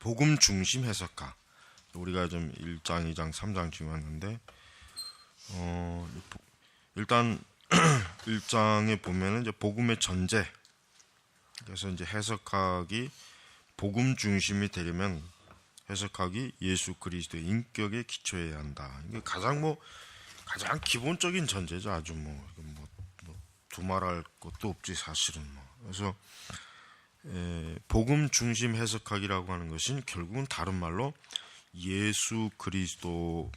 복음 중심 해석가. 우리가 좀 1장, 2장, 3장 중요한데 일단 1장에 보면은 이제 복음의 전제. 그래서 이제 해석학이 복음 중심이 되려면 해석학이 예수 그리스도의 인격에 기초해야 한다. 이게 가장 기본적인 전제죠. 아주 두말할 것도 없지 사실은 그래서 복음 중심 해석학이라고 하는 것은 결국은 다른 말로 예수 그리스도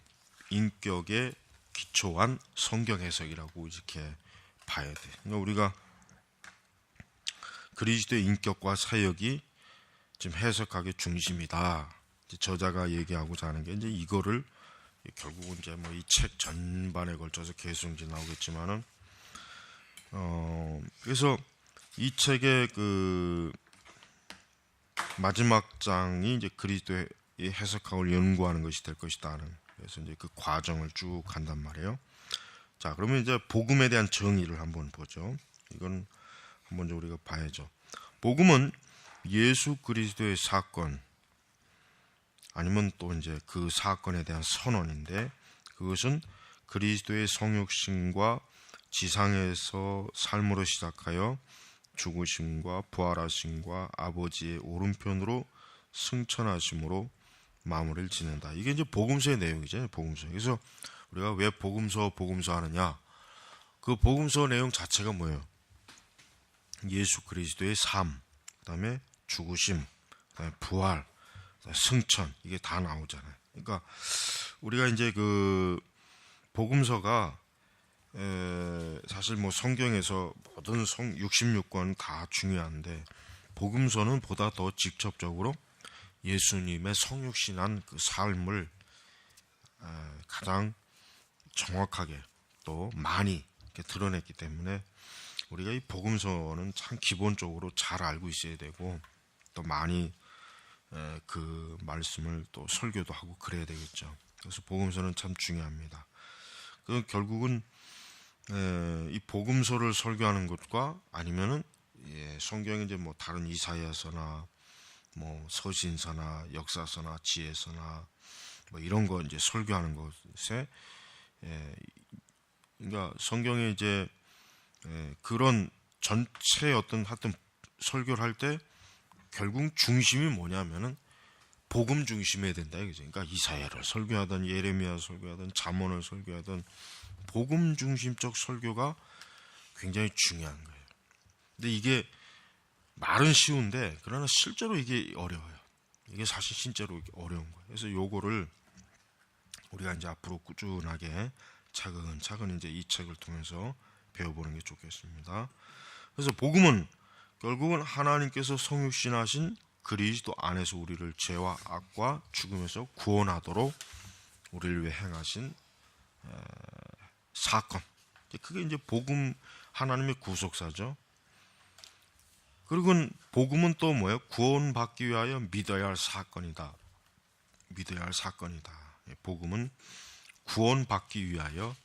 인격에 기초한 성경 해석이라고 이렇게 봐야 돼. 그러니까 우리가 그리스도의 인격과 사역이 지금 해석학의 중심이다. 저자가 얘기하고자 하는 게 이제 이거를 결국은 이제 이 책 전반에 걸쳐서 계속 이제 나오겠지만은 그래서 이 책의 그 마지막 장이 이제 그리스도의 해석학을 연구하는 것이 될 것이다는, 그래서 이제 그 과정을 쭉 간단 말이에요. 자, 그러면 이제 복음에 대한 정의를 한번 보죠. 이건 한번 우리가 봐야죠. 복음은 예수 그리스도의 사건 아니면 또 이제 그 사건에 대한 선언인데, 그것은 그리스도의 성육신과 지상에서 삶으로 시작하여 죽으심과 부활하심과 아버지의 오른편으로 승천하심으로 마무리를 짓는다. 이게 이제 복음서의 내용이죠. 복음서. 그래서 우리가 왜 복음서 하느냐? 그 복음서 내용 자체가 뭐예요? 예수 그리스도의 삶, 그다음에 죽으심, 그다음에 부활, 그다음에 승천, 이게 다 나오잖아요. 그러니까 우리가 이제 그 복음서가 사실 성경에서 모든 66권 다 중요한데 복음서는 보다 더 직접적으로 예수님의 성육신한 그 삶을 가장 정확하게 또 많이 이렇게 드러냈기 때문에 우리가 이 복음서는 참 기본적으로 잘 알고 있어야 되고 또 많이 그 말씀을 또 설교도 하고 그래야 되겠죠. 그래서 복음서는 참 중요합니다. 그 결국은 이 복음서를 설교하는 것과 아니면은 성경이 이제 다른 이사야서나 서신서나 역사서나 지혜서나 이런 거 이제 설교하는 것에 그러니까 성경에 이제 그런 전체 하여튼 설교를 할 때 결국 중심이 뭐냐면은 복음 중심해야 된다 이거죠. 그러니까 이사야를 설교하든 예레미야 설교하든 잠언을 설교하든 복음 중심적 설교가 굉장히 중요한 거예요. 근데 이게 말은 쉬운데 그러나 실제로 이게 어려워요. 이게 사실 진짜로 어려운 거예요. 그래서 요거를 우리가 이제 앞으로 꾸준하게 차근차근 이제 이 책을 통해서 배워보는 게 좋겠습니다. 그래서 복음은 결국은 하나님께서 성육신하신 그리스도 안에서 우리를 죄와 악과 죽음에서 구원하도록 우리를 위해 행하신 사건. 그게 이제 복음, 하나님의 구속사죠. 그리고 복음은 또 뭐예요? 구원받기 위하여 믿어야 할 사건이다. 믿어야 할 사건이다. 복음은 구원받기 위하여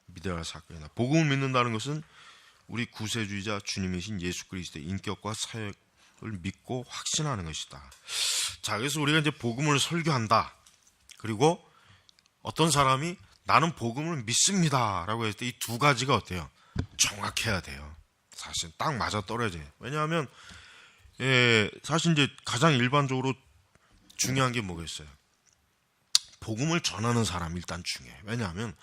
믿어야 할 사건이다. 복음을 믿는다는 것은 우리 구세주이자 주님이신 예수 그리스도의 인격과 사역을 믿고 확신하는 것이다. 자, 그래서 우리가 이제 복음을 설교한다. 그리고 어떤 사람이 나는 복음을 믿습니다 라고 했을 때 이 두 가지가 어때요? 정확해야 돼요. 사실 딱 맞아 떨어져요. 왜냐하면 사실 이제 가장 일반적으로 중요한 게 뭐겠어요? 복음을 전하는 사람이 일단 중요해요. 왜냐하면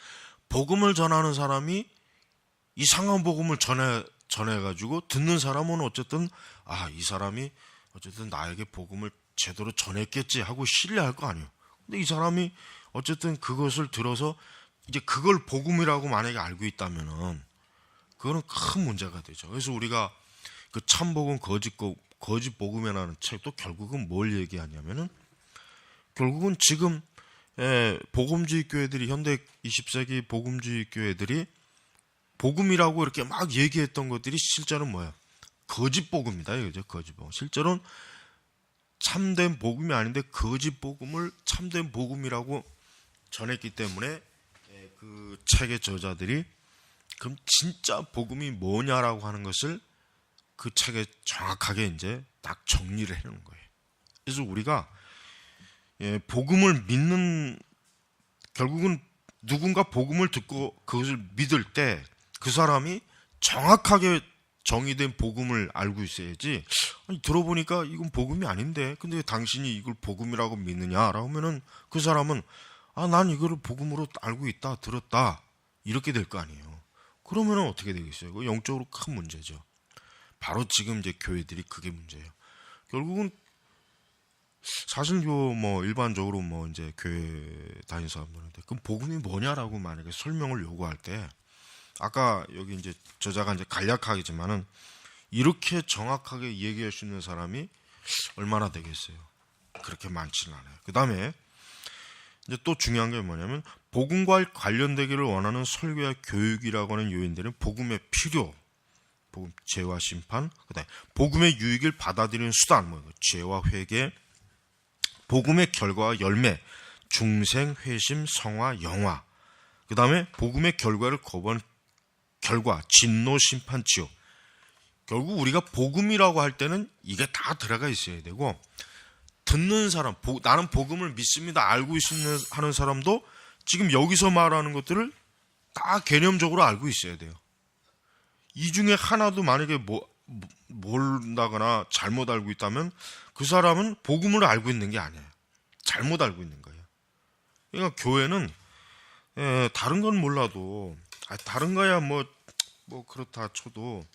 복음을 전하는 사람이 이상한 복음을 전해가지고 듣는 사람은 어쨌든 이 사람이 어쨌든 나에게 복음을 제대로 전했겠지 하고 신뢰할 거 아니에요. 근데 이 사람이 어쨌든 그것을 들어서 이제 그걸 복음이라고 만약에 알고 있다면은 그거는 큰 문제가 되죠. 그래서 우리가 그 참복음 거짓 복음이라는 책도 결국은 뭘 얘기하냐면은 결국은 지금 복음주의 교회들이 현대 20세기 복음주의 교회들이 복음이라고 이렇게 막 얘기했던 것들이 실제로는 뭐야? 거짓 복음이다 이거죠. 거짓 복음. 실제로는 참된 복음이 아닌데 거짓 복음을 참된 복음이라고 전했기 때문에 그 책의 저자들이 그럼 진짜 복음이 뭐냐라고 하는 것을 그 책에 정확하게 이제 딱 정리를 해놓은 거예요. 그래서 우리가 복음을 믿는, 결국은 누군가 복음을 듣고 그것을 믿을 때 그 사람이 정확하게 정의된 복음을 알고 있어야지, 아니, 들어보니까 이건 복음이 아닌데 근데 당신이 이걸 복음이라고 믿느냐라고 하면은 그 사람은 난 이거를 복음으로 알고 있다, 들었다, 이렇게 될 거 아니에요. 그러면은 어떻게 되겠어요? 그 영적으로 큰 문제죠. 바로 지금 이제 교회들이 그게 문제예요. 결국은 사실 뭐 일반적으로 뭐 이제 교회 다니는 사람들한테 그럼 복음이 뭐냐라고 만약에 설명을 요구할 때, 아까 여기 이제 저자가 이제 간략하겠지만은 이렇게 정확하게 얘기할 수 있는 사람이 얼마나 되겠어요? 그렇게 많지는 않아요. 그 다음에 이제 또 중요한 게 뭐냐면, 복음과 관련되기를 원하는 설교와 교육이라고 하는 요인들은 복음의 필요, 복음, 죄와 심판, 그다음에 복음의 유익을 받아들이는 수단, 뭐 죄와 회개, 복음의 결과와 열매, 중생, 회심, 성화, 영화, 그 다음에 복음의 결과를 거부한 결과, 진노, 심판, 지옥. 결국 우리가 복음이라고 할 때는 이게 다 들어가 있어야 되고, 듣는 사람, 나는 복음을 믿습니다, 알고 있는 하는 사람도 지금 여기서 말하는 것들을 다 개념적으로 알고 있어야 돼요. 이 중에 하나도 만약에 모른다거나 잘못 알고 있다면 그 사람은 복음을 알고 있는 게 아니에요. 잘못 알고 있는 거예요. 그러니까 교회는 다른 건 몰라도 다른 거야 뭐 그렇다 쳐도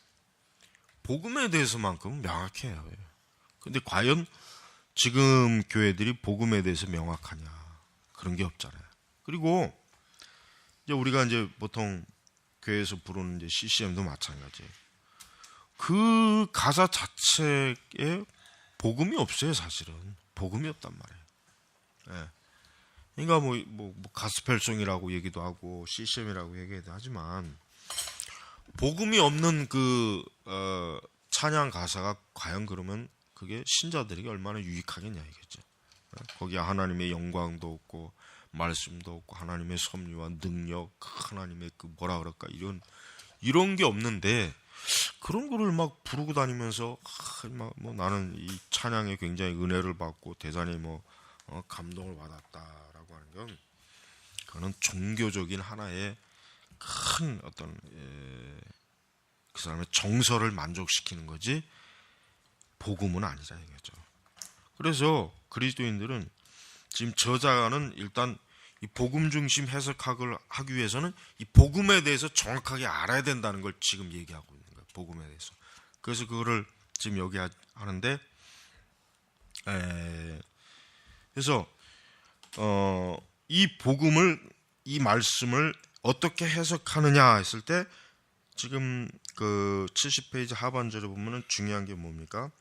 복음에 대해서만큼은 명확해요. 근데 과연 지금 교회들이 복음에 대해서 명확하냐? 그런 게 없잖아요. 그리고 이제 우리가 이제 보통 교회에서 부르는 이제 CCM도 마찬가지예요. 그 가사 자체에 복음이 없어요. 사실은 복음이 없단 말이에요. 그러니까 뭐 가스펠송이라고 얘기도 하고 CCM이라고 얘기도 하지만, 복음이 없는 그 찬양 가사가 과연 그러면 그게 신자들에게 얼마나 유익하겠냐 이겠죠. 거기에 하나님의 영광도 없고 말씀도 없고 하나님의 섭리와 능력, 하나님의 그 뭐라 그럴까, 이런 게 없는데 그런 거를 막 부르고 다니면서 뭐 나는 이 찬양에 굉장히 은혜를 받고 대단히 감동을 받았다라고 하는 건, 그거는 종교적인 하나의 큰 어떤 그 사람의 정서를 만족시키는 거지 복음은 아니라 이거죠. 그래서 그리스도인들은 지금 저자는 일단 이 복음 중심 해석학을 하기 위해서는 이 복음에 대해서 정확하게 알아야 된다는 걸 지금 얘기하고 있는 거예요. 복음에 대해서. 그래서 그거를 지금 여기 하는데, 그래서 이 복음을, 이 말씀을 어떻게 해석하느냐 했을 때, 지금 그 70페이지 하반절에 보면은 중요한 게 뭡니까?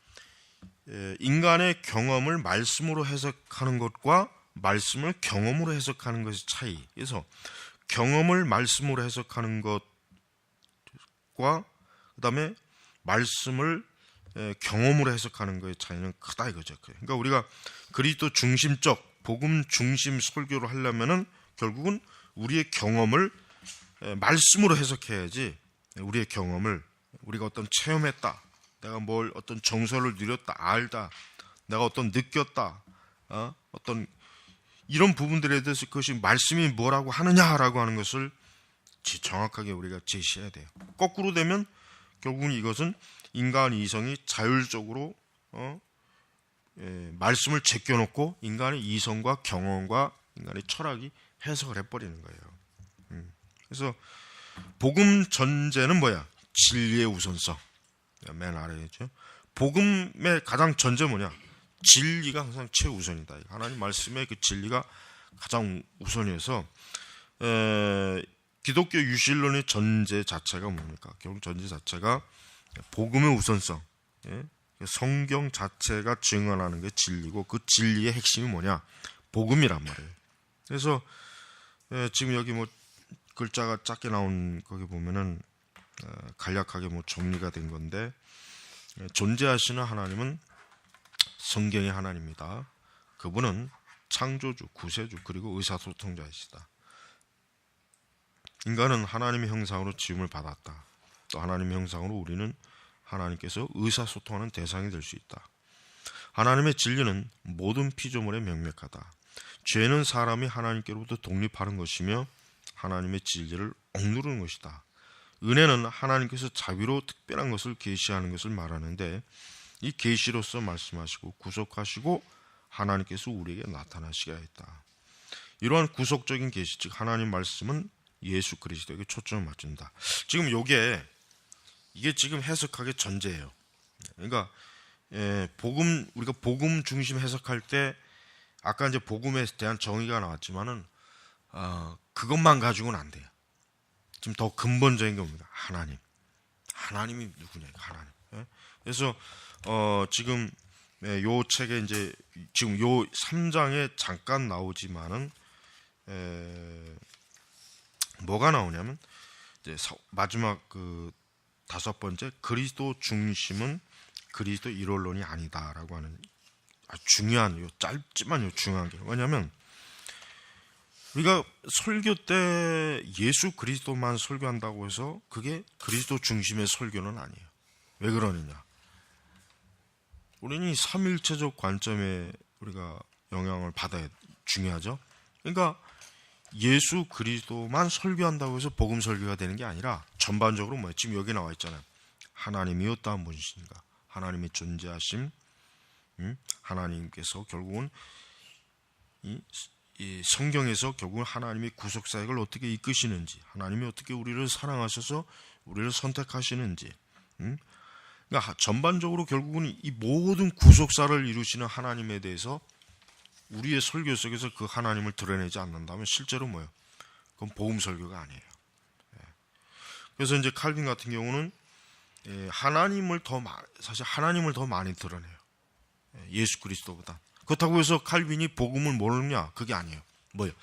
인간의 경험을 말씀으로 해석하는 것과 말씀을 경험으로 해석하는 것의 차이. 그래서 경험을 말씀으로 해석하는 것과 그다음에 말씀을 경험으로 해석하는 것의 차이는 크다 이거죠. 그러니까 우리가 그리스도 중심적 복음 중심 설교를 하려면은 결국은 우리의 경험을 말씀으로 해석해야지, 우리의 경험을, 우리가 어떤 체험했다, 내가 어떤 정서를 누렸다, 알다, 내가 어떤 느꼈다, 어떤 이런 부분들에 대해서 그것이 말씀이 뭐라고 하느냐라고 하는 것을 정확하게 우리가 제시해야 돼요. 거꾸로 되면 결국은 이것은 인간 이성이 자율적으로 말씀을 제껴놓고 인간의 이성과 경험과 인간의 철학이 해석을 해버리는 거예요. 그래서 복음 전제는 뭐야? 진리의 우선성. 맨 아래에 있죠. 복음의 가장 전제 뭐냐? 진리가 항상 최우선이다. 하나님 말씀의 그 진리가 가장 우선이어서 기독교 유실론의 전제 자체가 뭡니까? 결국 전제 자체가 복음의 우선성. 성경 자체가 증언하는 게 진리고, 그 진리의 핵심이 뭐냐? 복음이란 말이에요. 그래서 지금 여기 글자가 작게 나온 거기 보면은 간략하게 정리가 된 건데, 존재하시는 하나님은 성경의 하나님입니다. 그분은 창조주, 구세주, 그리고 의사소통자이시다. 인간은 하나님의 형상으로 지음을 받았다. 또 하나님의 형상으로 우리는 하나님께서 의사소통하는 대상이 될 수 있다. 하나님의 진리는 모든 피조물에 명백하다. 죄는 사람이 하나님께로부터 독립하는 것이며 하나님의 진리를 억누르는 것이다. 은혜는 하나님께서 자비로 특별한 것을 계시하는 것을 말하는데 이 계시로서 말씀하시고 구속하시고 하나님께서 우리에게 나타나시게 했다. 이러한 구속적인 계시, 즉 하나님 말씀은 예수 그리스도에게 초점을 맞춘다. 지금 이게 지금 해석하기 전제예요. 그러니까 우리가 복음 중심 해석할 때 아까 이제 복음에 대한 정의가 나왔지만은 그것만 가지고는 안 돼요. 지금 더 근본적인 겁니다. 하나님이 누구냐? 하나님. 그래서 지금 요 책에 이제 지금 요 3장에 잠깐 나오지만은 뭐가 나오냐면 이제 마지막 그 5번째 그리스도 중심은 그리스도 일원론이 아니다라고 하는 아주 중요한 요 짧지만 요 중요한 게 뭐냐면 우리가 설교 때 예수 그리스도만 설교한다고 해서 그게 그리스도 중심의 설교는 아니에요. 왜 그러느냐? 우리는 이 삼일체적 관점에 우리가 영향을 받아야 중요하죠. 그러니까 예수 그리스도만 설교한다고 해서 복음 설교가 되는 게 아니라 전반적으로 뭐예요? 지금 여기 나와 있잖아요. 하나님이 어떠한 분이신가? 하나님의 존재하심, 하나님께서 결국은 이 성경에서 결국은 하나님이 구속사역을 어떻게 이끄시는지, 하나님이 어떻게 우리를 사랑하셔서 우리를 선택하시는지, 그러니까 전반적으로 결국은 이 모든 구속사를 이루시는 하나님에 대해서 우리의 설교 속에서 그 하나님을 드러내지 않는다면 실제로 뭐예요? 그건 복음 설교가 아니에요. 그래서 이제 칼빈 같은 경우는 사실 하나님을 더 많이 드러내요. 예수 그리스도보다. 그렇다고 해서 칼빈이 복음을 모르느냐? 그게 아니에요. 뭐예요?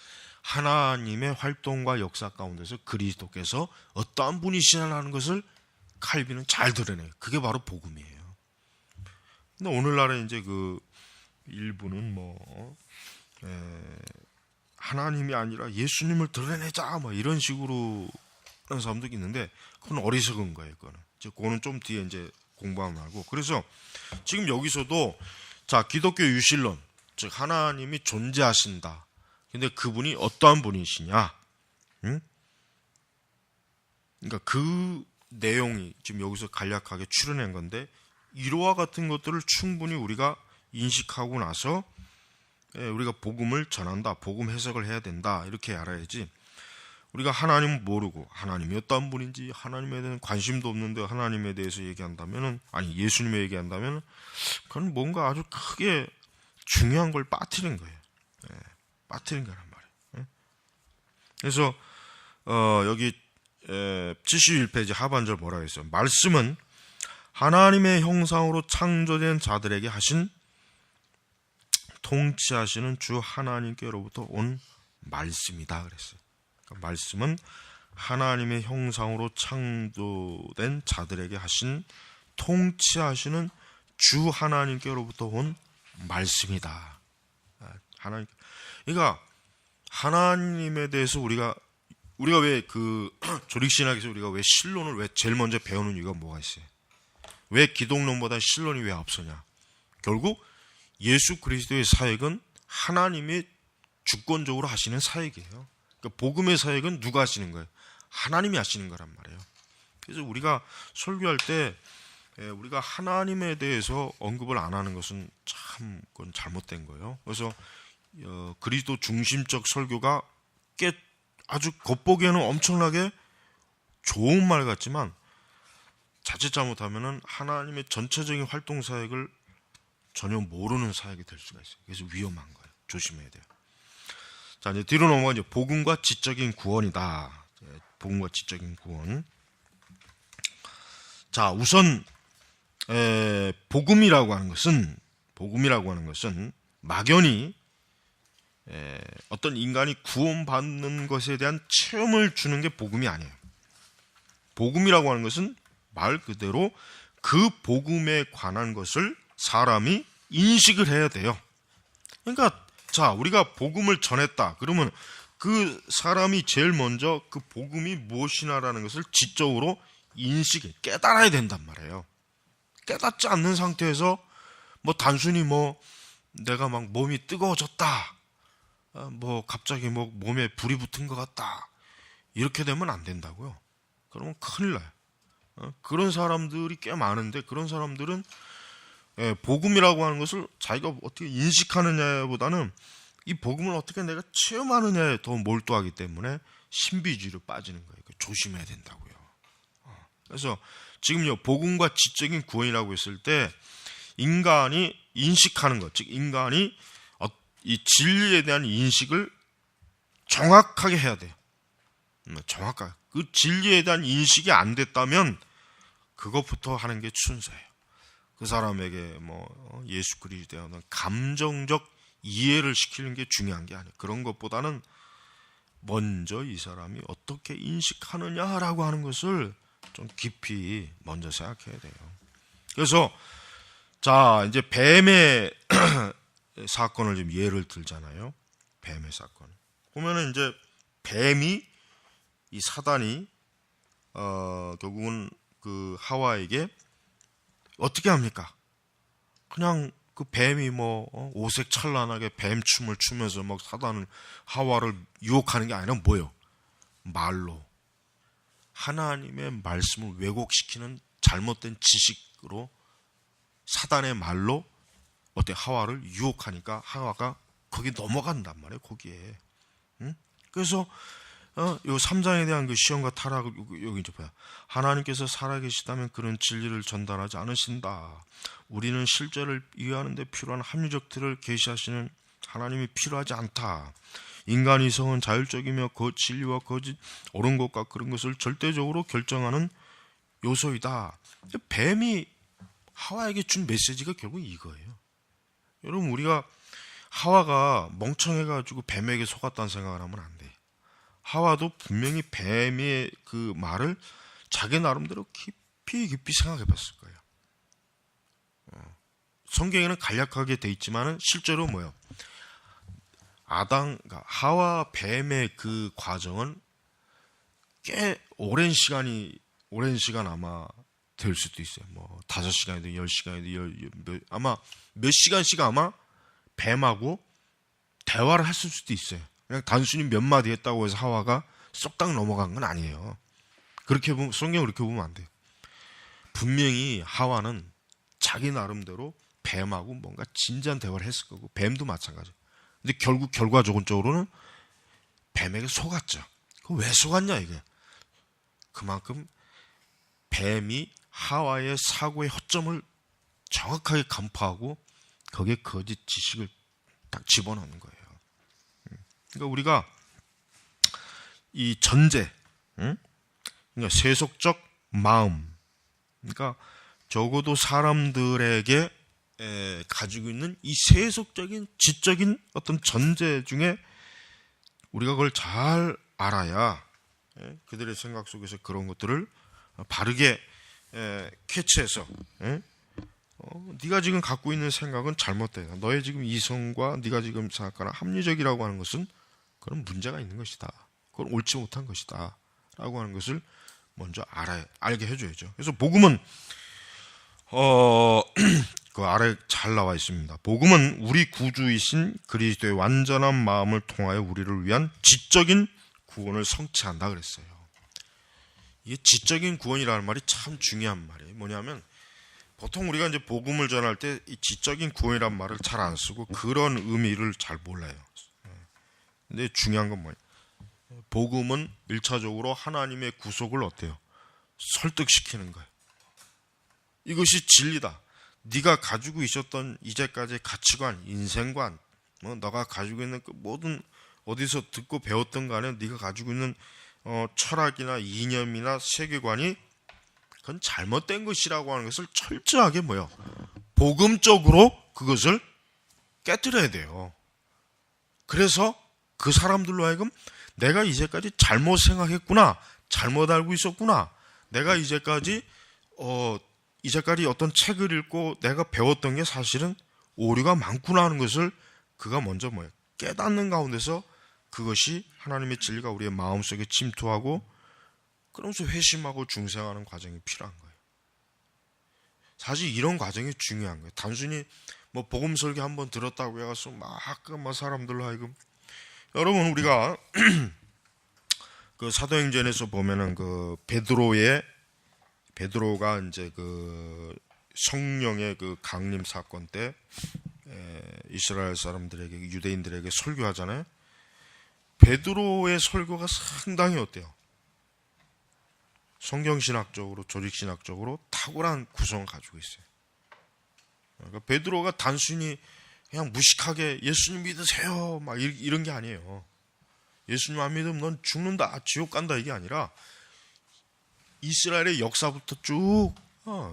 하나님의 활동과 역사 가운데서 그리스도께서 어떠한 분이시냐는 것을 칼빈은 잘 드러내요. 그게 바로 복음이에요. 근데 오늘날에 이제 그 일부는 하나님이 아니라 예수님을 드러내자 뭐 이런 식으로 하는 사람도 있는데 그건 어리석은 거예요. 그거는 좀 뒤에 이제 공부하면 알고. 그래서 지금 여기서도 자 기독교 유실론, 즉 하나님이 존재하신다. 근데 그분이 어떠한 분이시냐? 그러니까 그 내용이 지금 여기서 간략하게 추려낸 건데 이러와 같은 것들을 충분히 우리가 인식하고 나서 우리가 복음을 전한다, 복음 해석을 해야 된다 이렇게 알아야지. 우리가 하나님을 모르고 하나님이 어떤 분인지 하나님에 대한 관심도 없는데 하나님에 대해서 얘기한다면은 아니 예수님에 얘기한다면 그건 뭔가 아주 크게 중요한 걸 빠뜨린 거예요. 빠뜨린 거란 말이에요. 그래서 여기 71페이지 하반절 뭐라고 했어요? 말씀은 하나님의 형상으로 창조된 자들에게 하신 통치하시는 주 하나님께로부터 온 말씀이다 그랬어요. 그러니까 말씀은 하나님의 형상으로 창조된 자들에게 하신 통치하시는 주 하나님께로부터 온 말씀이다. 그러니까 하나님에 대해서 우리가 왜 그 조릭신학에서 우리가 왜 신론을 왜 제일 먼저 배우는 이유가 뭐가 있어요? 왜 기독론보다 신론이 왜 앞서냐? 결국 예수 그리스도의 사역은 하나님이 주권적으로 하시는 사역이에요. 그러니까 복음의 사역은 누가 하시는 거예요? 하나님이 하시는 거란 말이에요. 그래서 우리가 설교할 때 우리가 하나님에 대해서 언급을 안 하는 것은 참 그건 잘못된 거예요. 그래서 그리스도 중심적 설교가 아주 겉보기에는 엄청나게 좋은 말 같지만 자칫 잘못하면은 하나님의 전체적인 활동 사역을 전혀 모르는 사역이 될 수가 있어요. 그래서 위험한 거예요. 조심해야 돼요. 자, 이제 뒤로 넘어가 이제 복음과 지적인 구원이다. 복음과 지적인 구원. 자, 우선 복음이라고 하는 것은 막연히 어떤 인간이 구원받는 것에 대한 체험을 주는 게 복음이 아니에요. 복음이라고 하는 것은 말 그대로 그 복음에 관한 것을 사람이 인식을 해야 돼요. 그러니까 자, 우리가 복음을 전했다. 그러면 그 사람이 제일 먼저 그 복음이 무엇이냐라는 것을 지적으로 깨달아야 된단 말이에요. 깨닫지 않는 상태에서 뭐 단순히 뭐 내가 막 몸이 뜨거워졌다, 뭐 갑자기 뭐 몸에 불이 붙은 것 같다, 이렇게 되면 안 된다고요. 그러면 큰일 나요. 그런 사람들이 꽤 많은데, 그런 사람들은 복음이라고 하는 것을 자기가 어떻게 인식하느냐보다는 이 복음을 어떻게 내가 체험하느냐에 더 몰두하기 때문에 신비주의로 빠지는 거예요. 조심해야 된다고요. 그래서 지금요, 복음과 지적인 구원이라고 했을 때 인간이 인식하는 것, 즉 인간이 이 진리에 대한 인식을 정확하게 해야 돼요. 정확하게. 그 진리에 대한 인식이 안 됐다면 그것부터 하는 게 순서예요. 그 사람에게 뭐 예수 그리스도에 대한 감정적 이해를 시키는 게 중요한 게 아니에요. 그런 것보다는 먼저 이 사람이 어떻게 인식하느냐라고 하는 것을 좀 깊이 먼저 생각해야 돼요. 그래서 자, 이제 뱀의 사건을 좀 예를 들잖아요. 뱀의 사건. 보면은 이제 뱀이, 이 사단이 결국은 그 하와에게 어떻게 합니까? 그냥 그 뱀이 뭐 오색찬란하게 뱀춤을 추면서 막 사단을, 하와를 유혹하는 게 아니라 뭐예요? 말로, 하나님의 말씀을 왜곡시키는 잘못된 지식으로 사단의 말로 어때 하와를 유혹하니까 하와가 거기 넘어간단 말이에요. 거기에. 응? 그래서 요 3장에 대한 그 시험과 타락을 여기 이제 봐요. 하나님께서 살아계시다면 그런 진리를 전달하지 않으신다. 우리는 실제를 이해하는 데 필요한 합리적 틀을 계시하시는 하나님이 필요하지 않다. 인간 이성은 자율적이며 그 진리와 거짓, 옳은 것과 그런 것을 절대적으로 결정하는 요소이다. 뱀이 하와에게 준 메시지가 결국 이거예요. 여러분, 우리가 하와가 멍청해가지고 뱀에게 속았다는 생각을 하면 안 돼. 하와도 분명히 뱀의 그 말을 자기 나름대로 깊이 생각해 봤을 거예요. 성경에는 간략하게 돼 있지만은 실제로 뭐예요? 그러니까 하와 뱀의 그 과정은 꽤 오랜 시간 아마 될 수도 있어요. 뭐 5시간이든 10시간이든 아마 몇 시간씩 아마 뱀하고 대화를 했을 수도 있어요. 그냥 단순히 몇 마디 했다고 해서 하와가 쏙딱 넘어간 건 아니에요. 그렇게 보면, 성경 그렇게 보면 안 돼요. 분명히 하와는 자기 나름대로 뱀하고 뭔가 진지한 대화를 했을 거고, 뱀도 마찬가지. 근데 결국 결과적으로는 뱀에게 속았죠. 그 왜 속았냐 이게. 그만큼 뱀이 하와의 사고의 허점을 정확하게 간파하고 거기에 거짓 지식을 딱 집어넣는 거예요. 그러니까 우리가 이 전제, 그러니까 세속적 마음, 그러니까 적어도 사람들에게 가지고 있는 이 세속적인 지적인 어떤 전제 중에 우리가 그걸 잘 알아야 그들의 생각 속에서 그런 것들을 바르게 캐치해서 네가 지금 갖고 있는 생각은 잘못되다. 너의 지금 이성과 네가 지금 생각하는 합리적이라고 하는 것은 그런 문제가 있는 것이다. 그건 옳지 못한 것이다. 라고 하는 것을 먼저 알게 해줘야죠. 그래서 복음은 그 아래 잘 나와 있습니다. 복음은 우리 구주이신 그리스도의 완전한 마음을 통하여 우리를 위한 지적인 구원을 성취한다 그랬어요. 이게 지적인 구원이라는 말이 참 중요한 말이에요. 뭐냐면 보통 우리가 이제 복음을 전할 때 이 지적인 구원이라는 말을 잘 안 쓰고 그런 의미를 잘 몰라요. 근데 중요한 건 뭐예요? 복음은 1차적으로 하나님의 구속을 어때요? 설득시키는 거예요. 이것이 진리다. 네가 가지고 있었던 이제까지의 가치관, 인생관, 너가 가지고 있는 그 모든 어디서 듣고 배웠던 간에 네가 가지고 있는 철학이나 이념이나 세계관이 그건 잘못된 것이라고 하는 것을 철저하게 복음적으로 그것을 깨뜨려야 돼요. 그래서 그 사람들로 하여금 내가 이제까지 잘못 생각했구나, 잘못 알고 있었구나, 내가 이제까지 어떤 책을 읽고 내가 배웠던 게 사실은 오류가 많구나 하는 것을 그가 먼저 깨닫는 가운데서 그것이 하나님의 진리가 우리의 마음속에 침투하고 그러면서 회심하고 중생하는 과정이 필요한 거예요. 사실 이런 과정이 중요한 거예요. 단순히 뭐 복음 설교 한번 들었다고 해서 막 사람들로 하여금, 여러분 우리가 그 사도행전에서 보면은 그 베드로가 이제 그 성령의 그 강림 사건 때 이스라엘 사람들에게, 유대인들에게 설교하잖아요. 베드로의 설교가 상당히 어때요? 성경신학적으로, 조직신학적으로 탁월한 구성을 가지고 있어요. 그러니까 베드로가 단순히 그냥 무식하게 예수님 믿으세요 막 이런 게 아니에요. 예수님 안 믿으면 넌 죽는다, 지옥 간다, 이게 아니라 이스라엘의 역사부터 쭉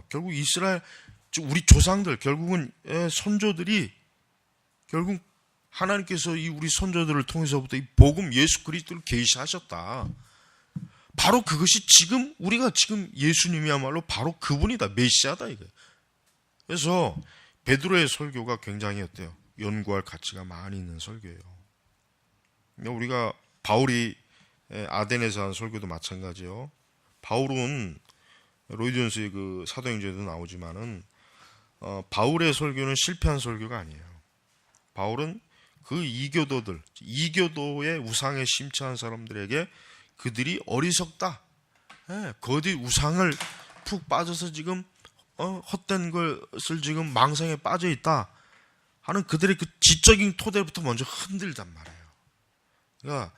결국 이스라엘, 우리 조상들, 결국은 선조들이, 결국 하나님께서 이 우리 선조들을 통해서부터 이 복음 예수 그리스도를 계시하셨다. 바로 그것이 지금 우리가 지금 예수님이야말로 바로 그분이다, 메시아다 이거예요. 그래서 베드로의 설교가 굉장히 어때요? 연구할 가치가 많이 있는 설교예요. 우리가 바울이 아덴에서 한 설교도 마찬가지요. 바울은 로이드 존스의 그 사도행전에도 나오지만은 바울의 설교는 실패한 설교가 아니에요. 바울은 그 이교도의 우상에 심취한 사람들에게 그들이 어리석다, 거기 우상을 푹 빠져서 지금 헛된 것을 지금 망상에 빠져 있다 하는 그들의 그 지적인 토대부터 먼저 흔들단 말이에요. 그러니까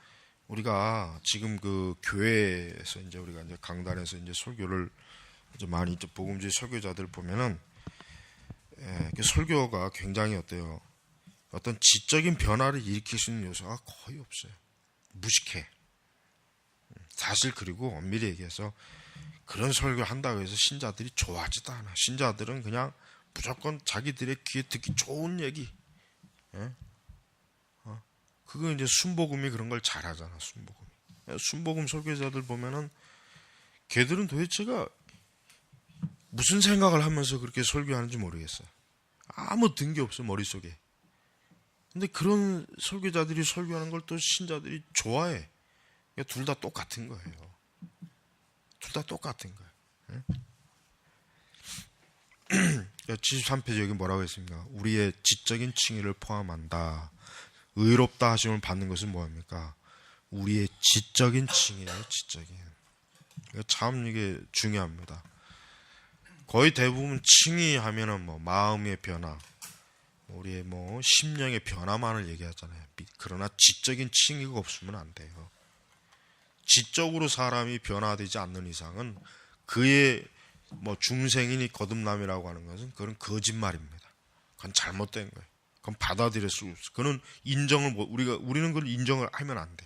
우리가 지금 그 교회에서 이제 우리가 이제 강단에서 이제 설교를 이제 많이 이제 복음주의 설교자들 보면은 그 설교가 굉장히 어때요? 어떤 지적인 변화를 일으킬 수 있는 요소가 거의 없어요. 무식해. 사실 그리고 엄밀히 얘기해서 그런 설교 한다고 해서 신자들이 좋아하지도 않아. 신자들은 그냥 무조건 자기들의 귀에 듣기 좋은 얘기. 그거 이제 순복음이 그런 걸 잘하잖아. 순복음 설교자들 보면은 걔들은 도대체가 무슨 생각을 하면서 그렇게 설교하는지 모르겠어요. 아무 등기 없어 머릿속에. 근데 그런 설교자들이 설교하는 걸 또 신자들이 좋아해. 그러니까 둘 다 똑같은 거예요. 둘 다 똑같은 거예요. 73페이지 여기 뭐라고 했습니까? 우리의 지적인 칭의를 포함한다. 의롭다 하심을 받는 것은 뭐합니까? 우리의 지적인 칭의예요. 지적인. 참 이게 중요합니다. 거의 대부분 칭의하면은 뭐 마음의 변화, 우리의 뭐 심령의 변화만을 얘기하잖아요. 그러나 지적인 칭의가 없으면 안 돼요. 지적으로 사람이 변화되지 않는 이상은 그의 뭐 중생이니 거듭남이라고 하는 것은 그건 거짓말입니다. 그건 잘못된 거예요. 그건 받아들일 수 없어. 그는 인정을 우리는 그걸 인정을 하면 안 돼.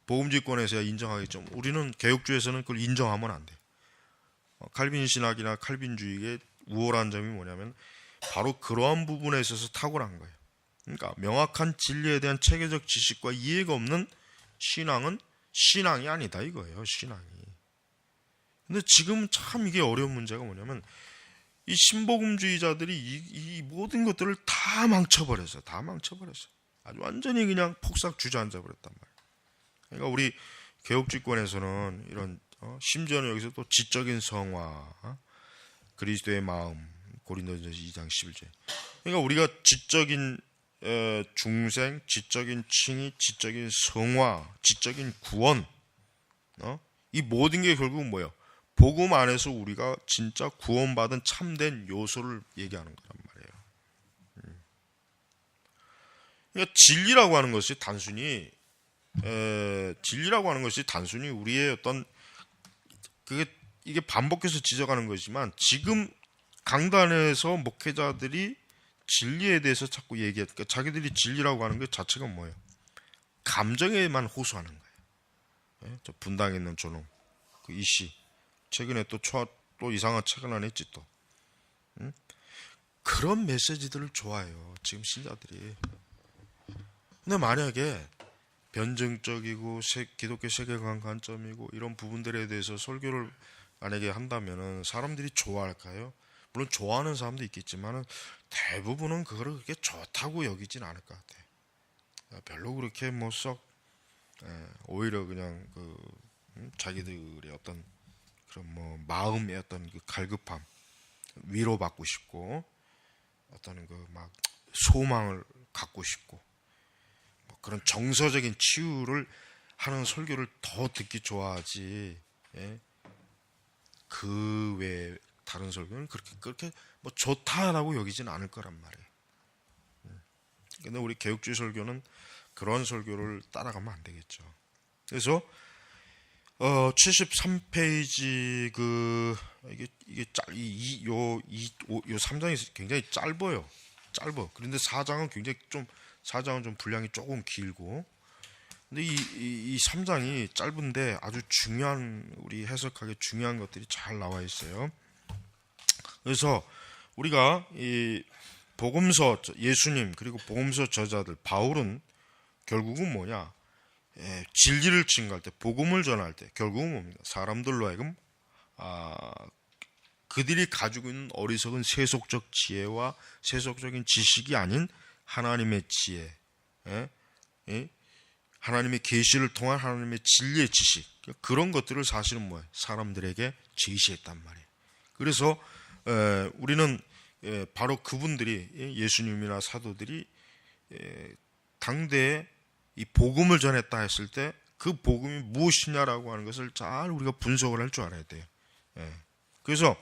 복음주의권에서야 인정하겠죠. 우리는 개혁주의에서는 그걸 인정하면 안 돼. 칼빈 신학이나 칼빈주의의 우월한 점이 뭐냐면 바로 그러한 부분에 있어서 탁월한 거예요. 그러니까 명확한 진리에 대한 체계적 지식과 이해가 없는 신앙은 신앙이 아니다 이거예요. 신앙이. 근데 지금 참 이게 어려운 문제가 뭐냐면 이 신복음주의자들이 이 모든 것들을 다 망쳐버렸어요. 다 망쳐버렸어요. 아주 완전히 그냥 폭삭 주저앉아 버렸단 말이에요. 그러니까 우리 개혁주의권에서는 이런 심지어는 여기서 또 지적인 성화, 그리스도의 마음, 고린도전서 2장 11절. 그러니까 우리가 지적인 중생, 지적인 칭의, 지적인 성화, 지적인 구원, 이 모든 게 결국은 뭐예요? 복음 안에서 우리가 진짜 구원받은 참된 요소를 얘기하는 거란 말이에요. 그러니까 진리라고 하는 것이 단순히 우리의 어떤 이게 반복해서 지적하는 것이지만 지금 강단에서 목회자들이 진리에 대해서 자꾸 얘기하니까 자기들이 진리라고 하는 것 자체가 뭐예요? 감정에만 호소하는 거예요. 저 분당에 있는 저놈 그 이씨 최근에 또 이상한 책을 하나 냈지 또. 그런 메시지들을 좋아해요. 지금 신자들이. 근데 만약에 변증적이고 기독교 세계관 관점이고 이런 부분들에 대해서 설교를 만약에 한다면은 사람들이 좋아할까요? 물론 좋아하는 사람도 있겠지만은 대부분은 그거를 그렇게 좋다고 여기진 않을 것 같아요. 별로 그렇게 뭐 썩 오히려 그냥 자기들의 어떤 그런 뭐 마음의 어떤 그 갈급함, 위로받고 싶고 어떤 그 막 소망을 갖고 싶고 뭐 그런 정서적인 치유를 하는 설교를 더 듣기 좋아하지. 예? 그 외에 다른 설교는 그렇게 뭐 좋다라고 여기진 않을 거란 말이에요. 근데 우리 개혁주의 설교는 그런 설교를 따라가면 안 되겠죠. 그래서 73페이지 요 3장이 굉장히 짧아요. 그런데 4장은 좀 분량이 조금 길고, 근데 이 3장이 짧은데 아주 중요한, 우리 해석하기 중요한 것들이 잘 나와 있어요. 그래서 우리가 이 복음서, 예수님 그리고 복음서 저자들, 바울은 결국은 뭐냐? 진리를 증거할 때, 복음을 전할 때 결국은 뭡니까? 사람들로 하여금 그들이 가지고 있는 어리석은 세속적 지혜와 세속적인 지식이 아닌 하나님의 지혜, 하나님의 계시를 통한 하나님의 진리의 지식, 그런 것들을 사실은 뭐예요? 사람들에게 제시했단 말이에요. 그래서 우리는 바로 그분들이, 예수님이나 사도들이 당대에 이 복음을 전했다 했을 때 그 복음이 무엇이냐라고 하는 것을 잘 우리가 분석을 할 줄 알아야 돼요. 그래서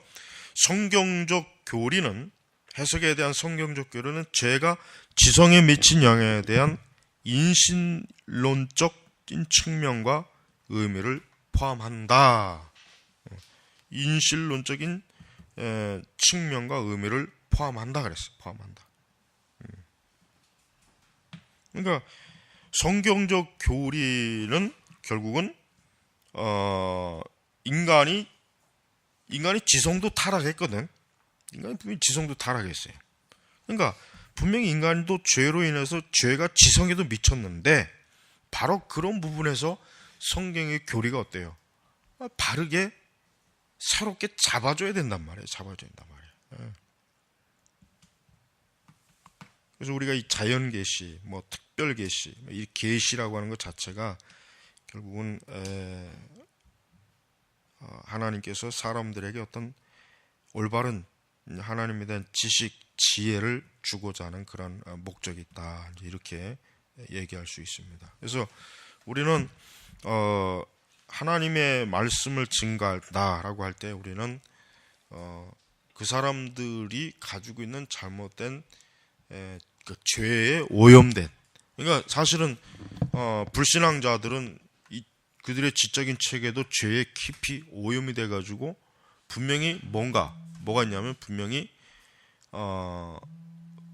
성경적 교리는, 해석에 대한 성경적 교리는 죄가 지성에 미친 영향에 대한 인신론적인 측면과 의미를 포함한다. 인신론적인 측면과 의미를 포함한다 그랬어요. 포함한다. 그러니까 성경적 교리는 결국은 인간이 지성도 타락했거든. 인간이 분명히 지성도 타락했어요. 그러니까 분명히 인간도 죄로 인해서 죄가 지성에도 미쳤는데, 바로 그런 부분에서 성경의 교리가 어때요? 바르게 새롭게 잡아줘야 된단 말이에요. 그래서 우리가 이 자연 계시, 뭐 특별 계시, 이 계시라고 하는 것 자체가 결국은 하나님께서 사람들에게 어떤 올바른 하나님에 대한 지식, 지혜를 주고자 하는 그런 목적이 있다, 이렇게 얘기할 수 있습니다. 그래서 우리는 하나님의 말씀을 증거한다라고 할 때 우리는 그 사람들이 가지고 있는 잘못된 그 죄에 오염된, 그러니까 사실은 불신앙자들은 그들의 지적인 체계도 죄에 깊이 오염이 돼가지고 분명히 뭐가 있냐면, 분명히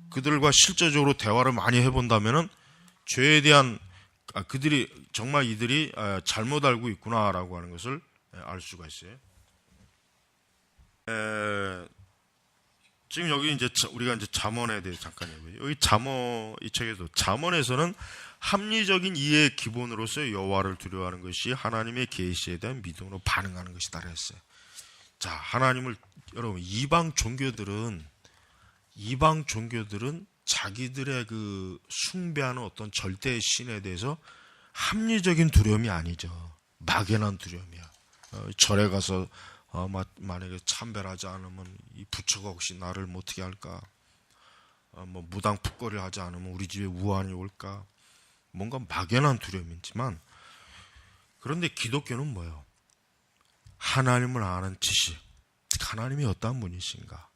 그들과 실제적으로 대화를 많이 해본다면은 죄에 대한 그들이 정말 이들이 잘못 알고 있구나라고 하는 것을 알 수가 있어요. 지금 여기 이제 우리가 이제 잠언에 대해서 잠깐 얘기해요. 여기 이 책에도 잠언에서는 합리적인 이해의 기본으로서 여호와를 두려워하는 것이 하나님의 계시에 대한 믿음으로 반응하는 것이다 그랬어요. 자, 하나님을, 여러분, 이방 종교들은 자기들의 그 숭배하는 어떤 절대 신에 대해서 합리적인 두려움이 아니죠. 막연한 두려움이야. 절에 가서 만약에 참배하지 않으면 이 부처가 혹시 나를 어떻게 할까? 뭐 무당 풋거리를 하지 않으면 우리 집에 우환이 올까? 뭔가 막연한 두려움이지만, 그런데 기독교는 뭐예요? 하나님을 아는 지식, 하나님이 어떠한 분이신가.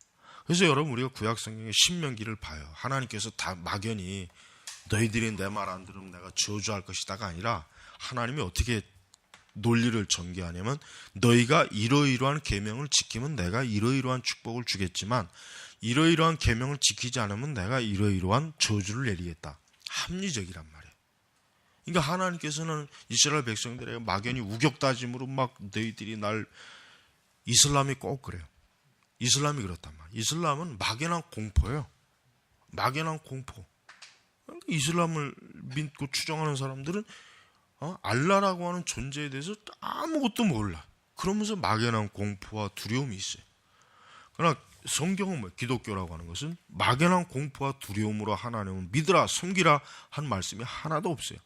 그래서 여러분, 우리가 구약성경의 신명기를 봐요. 하나님께서 다 막연히 너희들이 내 말 안 들으면 내가 저주할 것이다가 아니라, 하나님이 어떻게 논리를 전개하냐면, 너희가 이러이러한 계명을 지키면 내가 이러이러한 축복을 주겠지만 이러이러한 계명을 지키지 않으면 내가 이러이러한 저주를 내리겠다. 합리적이란 말이에요. 그러니까 하나님께서는 이스라엘 백성들에게 막연히 우격다짐으로 막 너희들이 이슬람이 꼭 그래요. 이슬람이 그렇단 말이에요. 이슬람은 막연한 공포예요. 막연한 공포. 그러니까 이슬람을 믿고 추정하는 사람들은 알라라고 하는 존재에 대해서 아무것도 몰라. 그러면서 막연한 공포와 두려움이 있어요. 그러나 성경은 뭐예요? 기독교라고 하는 것은 막연한 공포와 두려움으로 하나님을 믿으라, 섬기라 한 말씀이 하나도 없어요.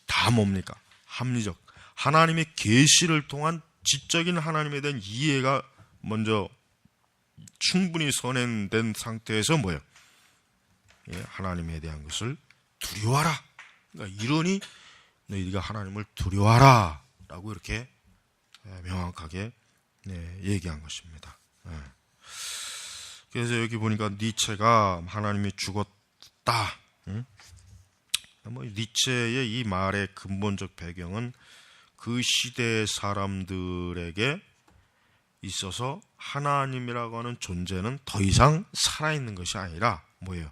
다 뭡니까? 합리적, 하나님의 계시를 통한 지적인 하나님에 대한 이해가 먼저 충분히 선행된 상태에서 뭐예요? 하나님에 대한 것을 두려워하라. 그러니까 이러니 너희가 하나님을 두려워하라 라고 이렇게 명확하게 얘기한 것입니다. 그래서 여기 보니까 니체가 하나님이 죽었다. 니체의 이 말의 근본적 배경은 그 시대의 사람들에게 있어서 하나님이라고 하는 존재는 더 이상 살아있는 것이 아니라 뭐예요?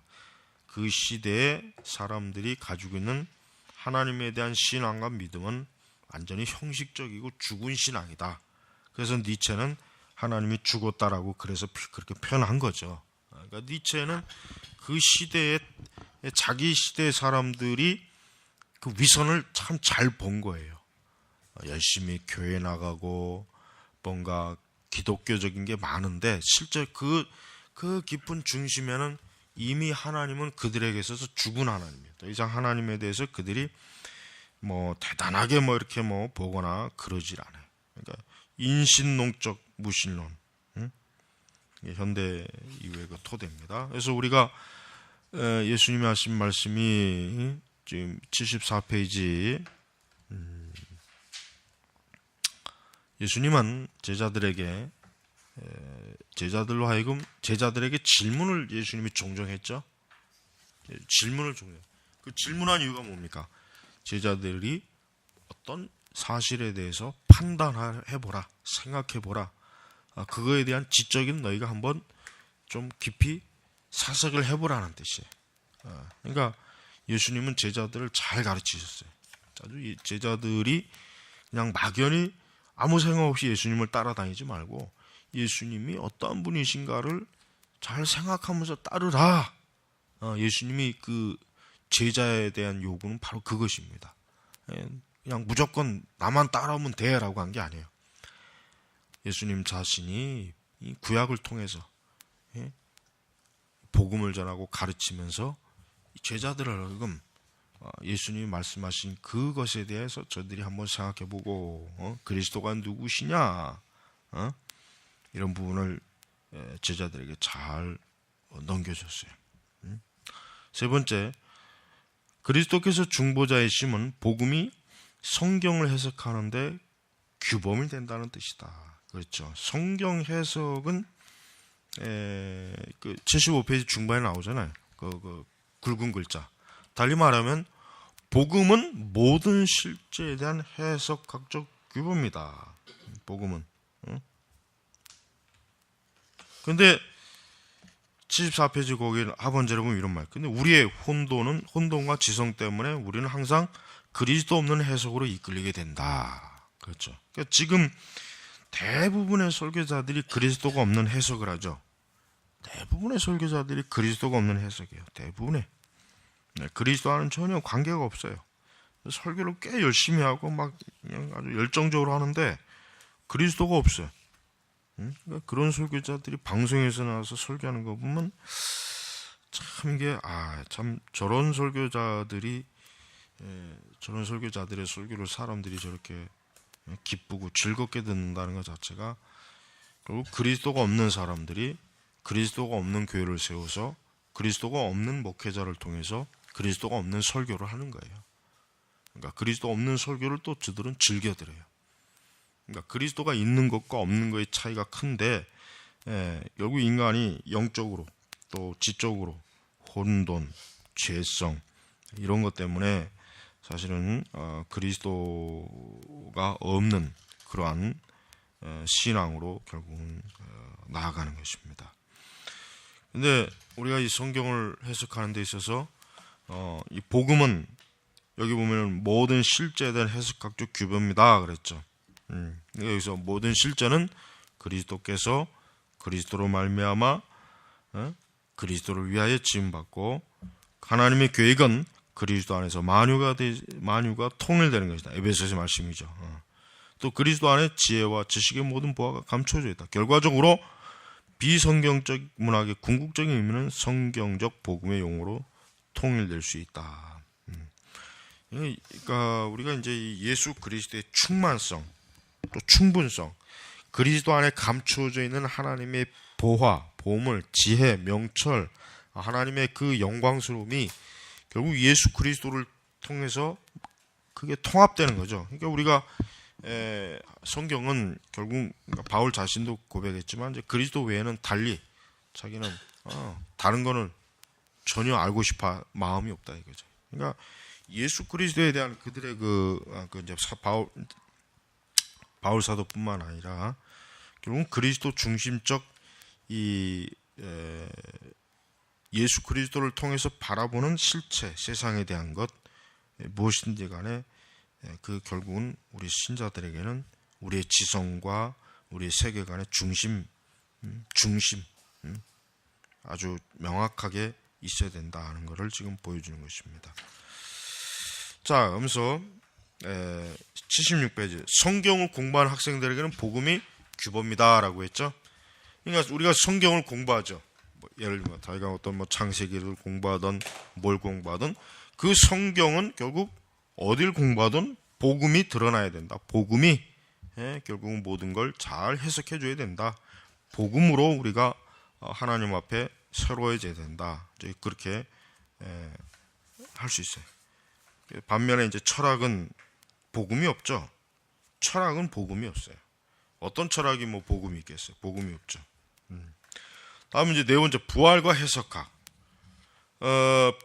그 시대의 사람들이 가지고 있는 하나님에 대한 신앙과 믿음은 완전히 형식적이고 죽은 신앙이다. 그래서 니체는 하나님이 죽었다라고 그래서 그렇게 표현한 거죠. 그러니까 니체는 그 시대에 자기 시대의 사람들이 그 위선을 참 잘 본 거예요. 열심히 교회 나가고 뭔가 기독교적인 게 많은데 실제 그 깊은 중심에는 이미 하나님은 그들에게 있어서 죽은 하나님이에요. 더 이상 하나님에 대해서 그들이 뭐 대단하게 뭐 이렇게 뭐 보거나 그러질 않아요. 그러니까 인신농적 무신론, 현대 이후의 그 토대입니다. 그래서 우리가 예수님이 하신 말씀이 지금 74페이지, 예수님은 제자들로 하여금 제자들에게 질문을 예수님이 종종 했죠. 질문을 종종. 그 질문한 이유가 뭡니까? 제자들이 어떤 사실에 대해서 판단해보라, 생각해보라. 그거에 대한 지적인 너희가 한번 좀 깊이 사색을 해보라는 뜻이에요. 그러니까 예수님은 제자들을 잘 가르치셨어요. 제자들이 그냥 막연히 아무 생각 없이 예수님을 따라다니지 말고 예수님이 어떠한 분이신가를 잘 생각하면서 따르라. 예수님이 그 제자에 대한 요구는 바로 그것입니다. 그냥 무조건 나만 따라오면 돼라고 한 게 아니에요. 예수님 자신이 이 구약을 통해서 복음을 전하고 가르치면서 제자들을 하여금 예수님이 말씀하신 그것에 대해서 저들이 한번 생각해보고 그리스도가 누구시냐 이런 부분을 제자들에게 잘 넘겨줬어요. 세 번째, 그리스도께서 중보자이심은 복음이 성경을 해석하는데 규범이 된다는 뜻이다. 그렇죠. 성경 해석은 그 75페이지 중반에 나오잖아요. 그 굵은 글자. 달리 말하면 복음은 모든 실제에 대한 해석학적 규범이다. 복음은. 근데 74페이지 거기 하번제로 보면 이런 말. 근데 우리의 혼돈과 지성 때문에 우리는 항상 그리스도 없는 해석으로 이끌리게 된다. 그렇죠. 그러니까 지금 대부분의 설교자들이 그리스도가 없는 해석을 하죠. 대부분의 설교자들이 그리스도가 없는 해석이에요. 대부분의. 그리스도와는 전혀 관계가 없어요. 설교를 꽤 열심히 하고 막 그냥 아주 열정적으로 하는데 그리스도가 없어요. 그러니까 그런 설교자들이 방송에서 나와서 설교하는 거 보면 참 이게 참 저런 설교자들의 설교를 사람들이 저렇게 기쁘고 즐겁게 듣는다는 것 자체가 결국 그리스도가 없는 사람들이 그리스도가 없는 교회를 세워서 그리스도가 없는 목회자를 통해서 그리스도가 없는 설교를 하는 거예요. 그러니까 그리스도 없는 설교를 또 저들은 즐겨 들어요. 그러니까 그리스도가 있는 것과 없는 것의 차이가 큰데 결국 인간이 영적으로 또 지적으로 혼돈, 죄성 이런 것 때문에 사실은 그리스도가 없는 그러한 신앙으로 결국은 나아가는 것입니다. 근데 우리가 이 성경을 해석하는 데 있어서 이 복음은 여기 보면 모든 실제에 대한 해석학적 규범이다 그랬죠. 여기서 모든 실제는 그리스도께서 그리스도로 말미암아 그리스도를 위하여 지음받고 하나님의 계획은 그리스도 안에서 만유가 통일되는 것이다. 에베소서의 말씀이죠. 또 그리스도 안에 지혜와 지식의 모든 보화가 감춰져 있다. 결과적으로 비성경적 문학의 궁극적인 의미는 성경적 복음의 용어로 통일될 수 있다. 그러니까 우리가 이제 예수 그리스도의 충만성, 또 충분성, 그리스도 안에 감춰져 있는 하나님의 보화, 보물, 지혜, 명철, 하나님의 그 영광스러움이 결국 예수 그리스도를 통해서 그게 통합되는 거죠. 그러니까 우리가 성경은 결국 바울 자신도 고백했지만 이제 그리스도 외에는 달리 자기는 다른 거는 전혀 알고 싶어 마음이 없다 이거죠. 그러니까 예수 그리스도에 대한 그들의 이제 바울 사도뿐만 아니라 결국 그리스도 중심적 예수 그리스도를 통해서 바라보는 실체, 세상에 대한 것 무엇인지 간에 그 결국은 우리 신자들에게는 우리의 지성과 우리의 세계관의 중심 아주 명확하게 있어야 된다 하는 것을 지금 보여주는 것입니다. 자, 그러면서 76페이지 성경을 공부하는 학생들에게는 복음이 규범이다라고 했죠. 그러니까 우리가 성경을 공부하죠. 예를 들면 자기가 어떤 창세기를 공부하든 뭘 공부하든 그 성경은 결국 어딜 공부하든 복음이 드러나야 된다. 복음이 결국은 모든 걸 잘 해석해 줘야 된다. 복음으로 우리가 하나님 앞에 새로워져야 된다. 그렇게 할 수 있어요. 반면에 이제 철학은 복음이 없죠. 철학은 복음이 없어요. 어떤 철학이 복음이 있겠어요? 복음이 없죠. 다음 이제 네 번째 부활과 해석학.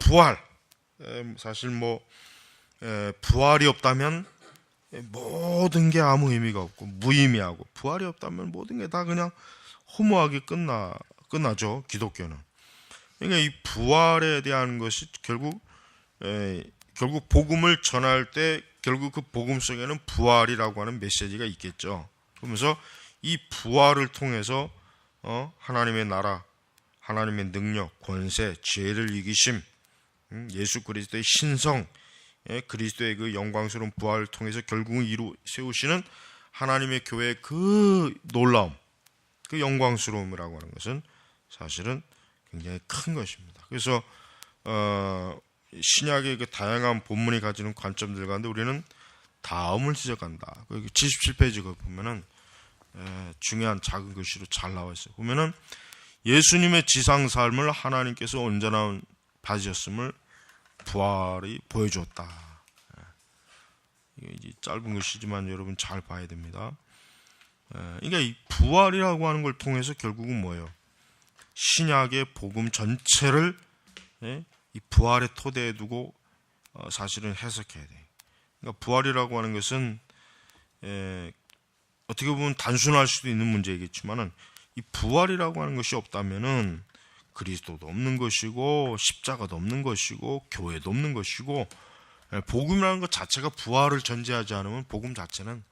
부활. 사실 부활이 없다면 모든 게 아무 의미가 없고 무의미하고 부활이 없다면 모든 게 다 그냥 허무하게 끝나죠. 기독교는. 그러니까 이 부활에 대한 것이 결국 복음을 전할 때 결국 그 복음 속에는 부활이라고 하는 메시지가 있겠죠. 그러면서 이 부활을 통해서 하나님의 나라, 하나님의 능력, 권세, 죄를 이기심, 예수 그리스도의 신성, 그리스도의 그 영광스러운 부활을 통해서 결국은 세우시는 하나님의 교회의 그 놀라움, 그 영광스러움이라고 하는 것은 사실은 굉장히 큰 것입니다. 그래서 신약의 그 다양한 본문이 가지는 관점들 가운데 우리는 다음을 지적한다. 77페이지 그 보면은 중요한 작은 글씨로 잘 나와 있어요. 보면은 예수님의 지상 삶을 하나님께서 온전한 바지였음을 부활이 보여주었다. 이게 짧은 글씨지만 여러분 잘 봐야 됩니다. 그러니까 이 부활이라고 하는 걸 통해서 결국은 뭐예요? 신약의 복음 전체를 이 부활의 토대에 두고 사실은 해석해야 돼. 그러니까 부활이라고 하는 것은 어떻게 보면 단순할 수도 있는 문제이겠지만은 이 부활이라고 하는 것이 없다면은 그리스도도 없는 것이고 십자가도 없는 것이고 교회도 없는 것이고 복음이라는 것 자체가 부활을 전제하지 않으면 복음 자체는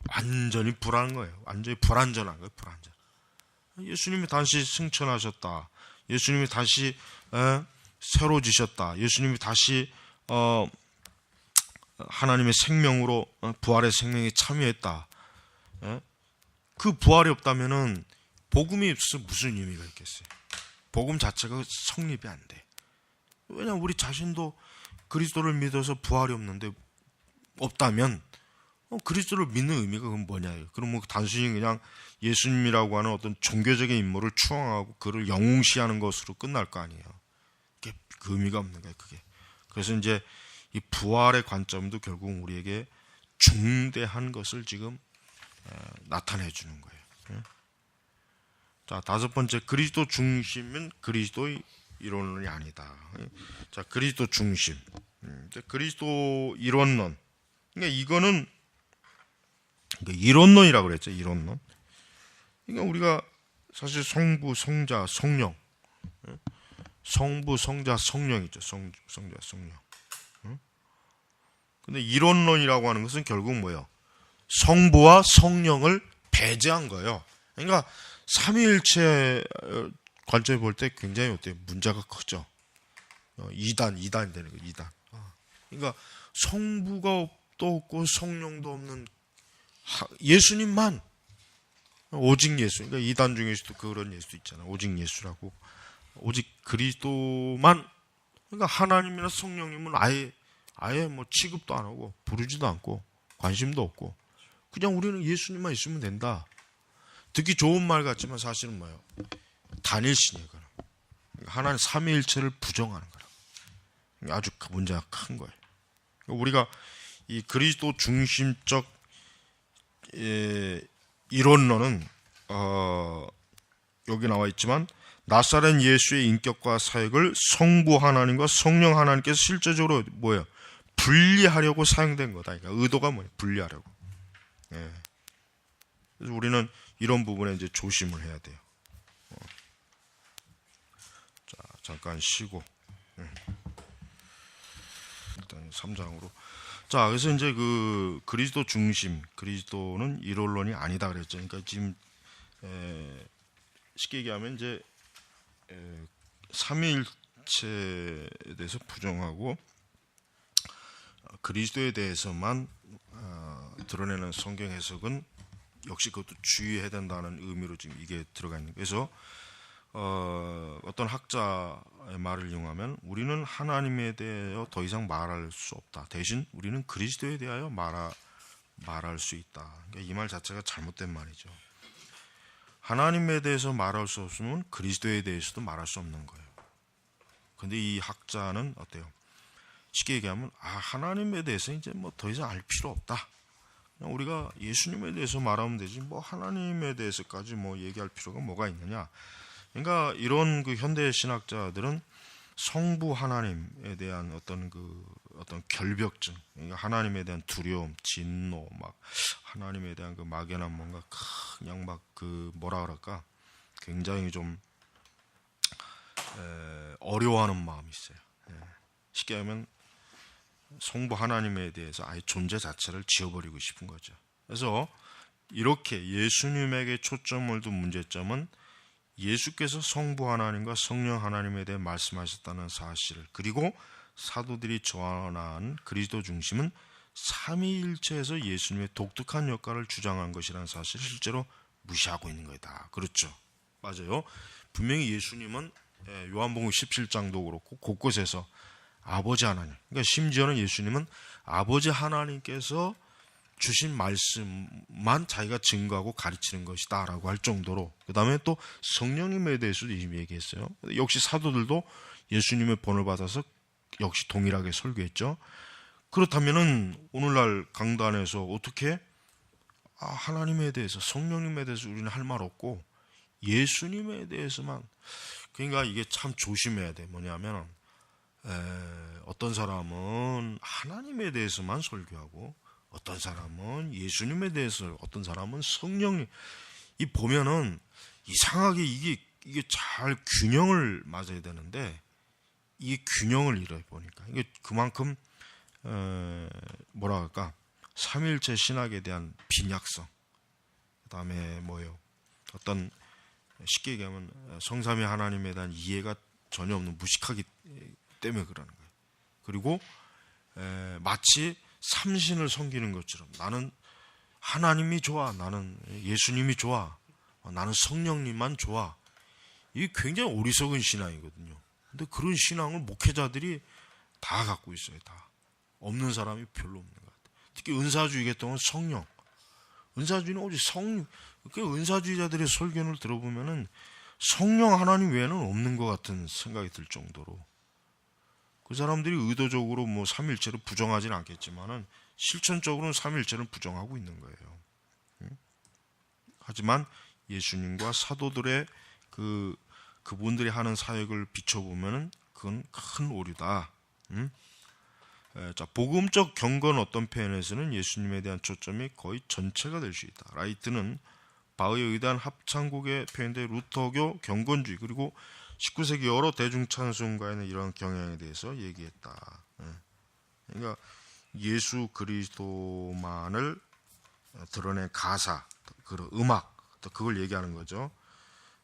완전히 불안한 거예요. 완전히 불완전한 거예요. 불완전. 예수님이 다시 승천하셨다. 예수님이 다시 새로지셨다. 예수님이 다시 하나님의 생명으로 부활의 생명에 참여했다. 그 부활이 없다면은 복음이 없어서 무슨 의미가 있겠어요? 복음 자체가 성립이 안 돼. 왜냐하면 우리 자신도 그리스도를 믿어서 부활이 없다면 그리스도를 믿는 의미가 그건 뭐냐? 그럼 단순히 그냥 예수님이라고 하는 어떤 종교적인 인물을 추앙하고 그를 영웅시하는 것으로 끝날 거 아니에요. 그게 그 의미가 없는 거예요. 그게. 그래서 이제 이 부활의 관점도 결국 우리에게 중대한 것을 지금 나타내 주는 거예요. 자, 다섯 번째, 그리스도 중심은 그리스도의 이론론이 아니다. 자, 그리스도 중심. 그리스도 이론론. 그러니까 이거는 이론론이라고 그랬죠. 이론론. 그러니까 우리가 사실 성부, 성자, 성령. 성부, 성자, 성령 있죠. 성자, 성령. 근데 이론론이라고 하는 것은 결국 뭐예요? 성부와 성령을 배제한 거예요. 그러니까 삼위일체 관점에 볼 때 굉장히 어때요? 문제가 크죠. 이단이 되는 거예요. 이단. 그러니까 성부가 또 없고 성령도 없는 예수님만 오직 예수. 그러니까 이단 중에서도 그런 예수 있잖아요. 오직 예수라고. 오직 그리스도만. 그러니까 하나님이나 성령님은 아예 뭐 취급도 안 하고 부르지도 않고 관심도 없고 그냥 우리는 예수님만 있으면 된다. 듣기 좋은 말 같지만 사실은 뭐예요? 단일신이에요. 하나님 삼위일체를 부정하는 거라. 아주 문제가 큰 거예요. 우리가 이 그리스도 중심적 이론론은 여기 나와 있지만 나사렛 예수의 인격과 사역을 성부 하나님과 성령 하나님께서 실제적으로 뭐예요? 분리하려고 사용된 거다. 그러니까 의도가 뭐예요? 분리하려고. 예. 그래서 우리는 이런 부분에 이제 조심을 해야 돼요. 자, 잠깐 쉬고. 일단 3장으로. 자, 그래서 이제 그 그리스도 중심, 그리스도는 이론론이 아니다 그랬죠. 그러니까 지금 쉽게 얘기하면 이제 삼위일체에 대해서 부정하고 그리스도에 대해서만 드러내는 성경 해석은 역시 그것도 주의해야 된다는 의미로 지금 이게 들어가 있는. 그래서 어떤 학자의 말을 이용하면 우리는 하나님에 대하여 더 이상 말할 수 없다. 대신 우리는 그리스도에 대하여 말할 수 있다. 그러니까 이 말 자체가 잘못된 말이죠. 하나님에 대해서 말할 수 없으면 그리스도에 대해서도 말할 수 없는 거예요. 근데 이 학자는 어때요? 쉽게 얘기하면 하나님에 대해서 이제 뭐 더 이상 알 필요 없다. 그냥 우리가 예수님에 대해서 말하면 되지 뭐 하나님에 대해서까지 뭐 얘기할 필요가 뭐가 있느냐. 그러니까 이런 그 현대 신학자들은 성부 하나님에 대한 어떤 결벽증, 그러니까 하나님에 대한 두려움, 진노, 막 하나님에 대한 그 막연한 뭔가 그냥 막 그 뭐라 그럴까, 굉장히 좀 어려워하는 마음이 있어요. 쉽게 하면 성부 하나님에 대해서 아예 존재 자체를 지워버리고 싶은 거죠. 그래서 이렇게 예수님에게 초점을 둔 문제점은 예수께서 성부 하나님과 성령 하나님에 대해 말씀하셨다는 사실을, 그리고 사도들이 전한 그리스도 중심은 삼위일체에서 예수님의 독특한 역할을 주장한 것이라는 사실을 실제로 무시하고 있는 거다. 그렇죠. 맞아요. 분명히 예수님은 요한복음 17장도 그렇고 곳곳에서 아버지 하나님, 그러니까 심지어는 예수님은 아버지 하나님께서 주신 말씀만 자기가 증거하고 가르치는 것이다 라고 할 정도로, 그 다음에 또 성령님에 대해서도 얘기했어요. 역시 사도들도 예수님의 본을 받아서 역시 동일하게 설교했죠. 그렇다면은 오늘날 강단에서 어떻게 하나님에 대해서, 성령님에 대해서 우리는 할 말 없고 예수님에 대해서만, 그러니까 이게 참 조심해야 돼. 뭐냐면 어떤 사람은 하나님에 대해서만 설교하고 어떤 사람은 예수님에 대해서, 어떤 사람은 성령님, 이 보면은 이상하게 이게 잘 균형을 맞아야 되는데 이게 균형을 잃어 보니까 이게 그만큼 뭐라 할까, 삼위일체 신학에 대한 빈약성, 그 다음에 뭐예요, 어떤 쉽게 얘기하면 성삼위 하나님에 대한 이해가 전혀 없는, 무식하기 때문에 그러는 거예요. 그리고 마치 삼신을 섬기는 것처럼 나는 하나님이 좋아, 나는 예수님이 좋아, 나는 성령님만 좋아. 이게 굉장히 어리석은 신앙이거든요. 근데 그런 신앙을 목회자들이 다 갖고 있어요. 다. 없는 사람이 별로 없는 것 같아요. 특히 은사주의 계통은 성령. 은사주의는 오직 성령. 그 은사주의자들의 설교를 들어보면은 성령 하나님 외에는 없는 것 같은 생각이 들 정도로, 그 사람들이 의도적으로 뭐 삼일체를 부정하지는 않겠지만은 실천적으로는 삼일체를 부정하고 있는 거예요. 하지만 예수님과 사도들의 그분들이 하는 사역을 비춰보면은 그건 큰 오류다. 자, 복음적 경건 어떤 표현에서는 예수님에 대한 초점이 거의 전체가 될 수 있다. 라이트는 바흐에 의대한 합창곡에 표현된 루터교 경건주의, 그리고 19세기 여러 대중찬송가에는 이런 경향에 대해서 얘기했다. 그러니까 예수 그리스도만을 드러낸 가사, 그 음악, 그걸 얘기하는 거죠.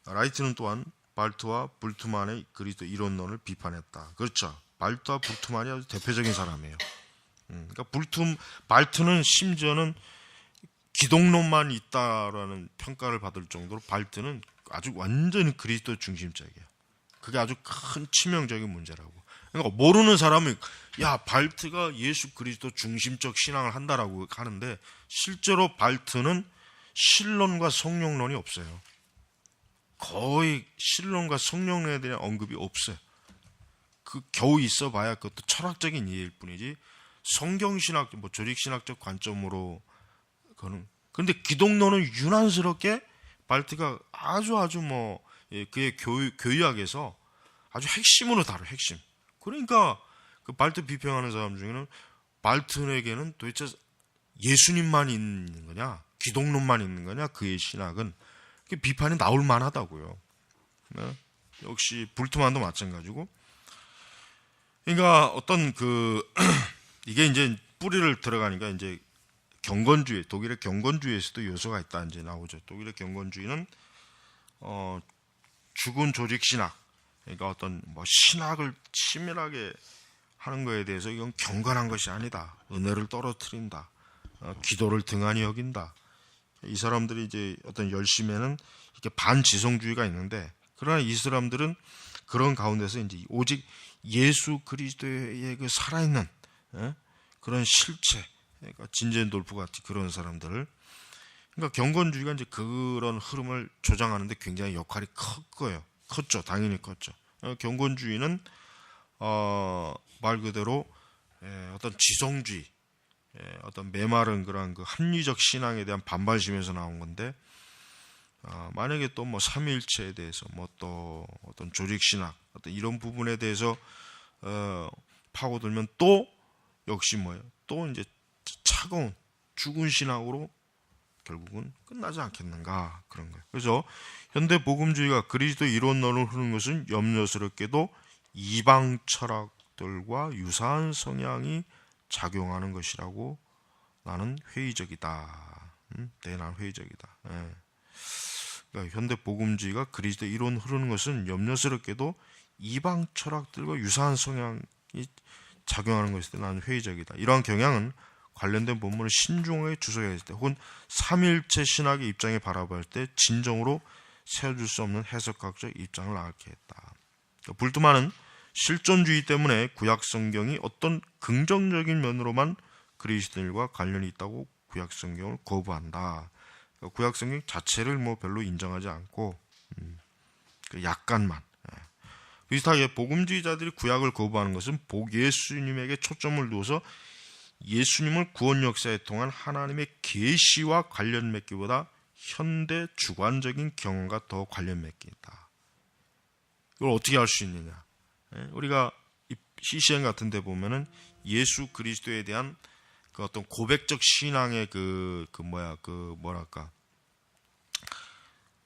라이트는 또한 발트와 불트만의 그리스도 이론론을 비판했다. 그렇죠. 발트와 불트만이 아주 대표적인 사람이에요. 그러니까 발트는 심지어는 기독론만 있다라는 평가를 받을 정도로 발트는 아주 완전히 그리스도 중심적이에요. 그게 아주 큰 치명적인 문제라고. 그러니까 모르는 사람이 발트가 예수 그리스도 중심적 신앙을 한다라고 하는데, 실제로 발트는 신론과 성령론이 없어요. 거의 신론과 성령에 대한 언급이 없어요. 그 겨우 있어봐야 그것도 철학적인 이해일 뿐이지 성경신학, 뭐 조직신학적 관점으로 그는. 그런데 기독론은 유난스럽게 발트가 아주 뭐 그의 교의학에서 아주 핵심으로 다뤄, 핵심. 그러니까 그 발트 비평하는 사람 중에는 발트에게는 도대체 예수님만 있는 거냐, 기독론만 있는 거냐, 그의 신학은 비판이 나올 만하다고요. 네? 역시 불트만도 마찬가지고. 그러니까 어떤 이게 이제 뿌리를 들어가니까 이제 경건주의, 독일의 경건주의에서도 요소가 있다 이제 나오죠. 독일의 경건주의는 죽은 조직 신학, 그러니까 어떤 뭐 신학을 치밀하게 하는 거에 대해서 이건 경건한 것이 아니다. 은혜를 떨어뜨린다. 기도를 등한히 여긴다. 이 사람들이 이제 어떤 열심에는 이렇게 반지성주의가 있는데, 그러나 이 사람들은 그런 가운데서 이제 오직 예수 그리스도의 그 살아있는 그런 실체, 그러니까 진젠돌프 같은 그런 사람들을, 그러니까 경건주의가 이제 그런 흐름을 조장하는데 굉장히 역할이 컸죠. 당연히 컸죠. 경건주의는 말 그대로 어떤 지성주의, 어떤 메마른 그런 그 합리적 신앙에 대한 반발심에서 나온 건데, 만약에 또 뭐 삼위일체에 대해서 뭐 또 어떤 조직신학, 어떤 이런 부분에 대해서 파고들면 또 역시 뭐예요? 또 이제 차가운 죽은 신학으로 결국은 끝나지 않겠는가, 그런 거예요. 그래서 현대 복음주의가 그리스도 이론론을 흐르는 것은 염려스럽게도 이방 철학들과 유사한 성향이 작용하는 것이라고 나는 회의적이다. 나는 회의적이다. 그러니까 현대 복음주의가 그리스도 이론 흐르는 것은 염려스럽게도 이방 철학들과 유사한 성향이 작용하는 것에 나는 회의적이다. 이러한 경향은 관련된 본문을 신중하게 주석해야 할 때, 혹은 삼일체 신학의 입장에 바라볼 때 진정으로 세워줄 수 없는 해석학적 입장을 낳게 했다. 그러니까 불트만은 실존주의 때문에 구약 성경이 어떤 긍정적인 면으로만 그리스도인과 관련이 있다고 구약 성경을 거부한다. 그러니까 구약 성경 자체를 뭐 별로 인정하지 않고 약간만. 비슷하게 복음주의자들이 구약을 거부하는 것은 복 예수님에게 초점을 두어서 예수님을 구원 역사에 통한 하나님의 계시와 관련 맺기보다 현대 주관적인 경험과 더 관련 맺기 있다. 이걸 어떻게 할 수 있느냐? 우리가 CCM 같은 데 보면은 예수 그리스도에 대한 그 어떤 고백적 신앙의 뭐랄까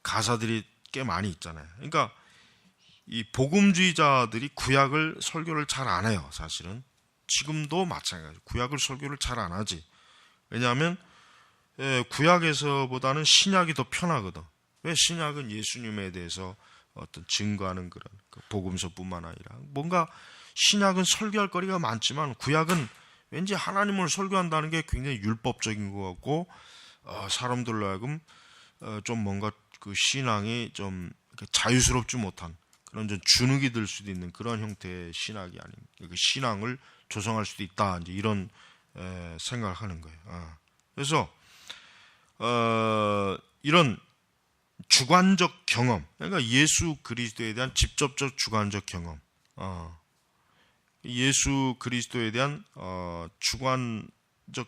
가사들이 꽤 많이 있잖아요. 그러니까 이 복음주의자들이 구약을 설교를 잘 안 해요. 사실은 지금도 마찬가지예요. 구약을 설교를 잘 안 하지. 왜냐하면 구약에서보다는 신약이 더 편하거든. 왜? 신약은 예수님에 대해서 어떤 증거하는 그런 복음서뿐만 아니라, 뭔가 신약은 설교할 거리가 많지만 구약은 왠지 하나님을 설교한다는 게 굉장히 율법적인 것 같고, 사람들로 하여금 좀 뭔가 그 신앙이 좀 자유스럽지 못한 그런 좀 주눅이 들 수도 있는 그런 형태의 신학이 아닌, 그 신앙을 조성할 수도 있다, 이제 이런 생각을 하는 거예요. 그래서 이런 주관적 경험, 그러니까 예수 그리스도에 대한 직접적 주관적 경험, 예수 그리스도에 대한 주관적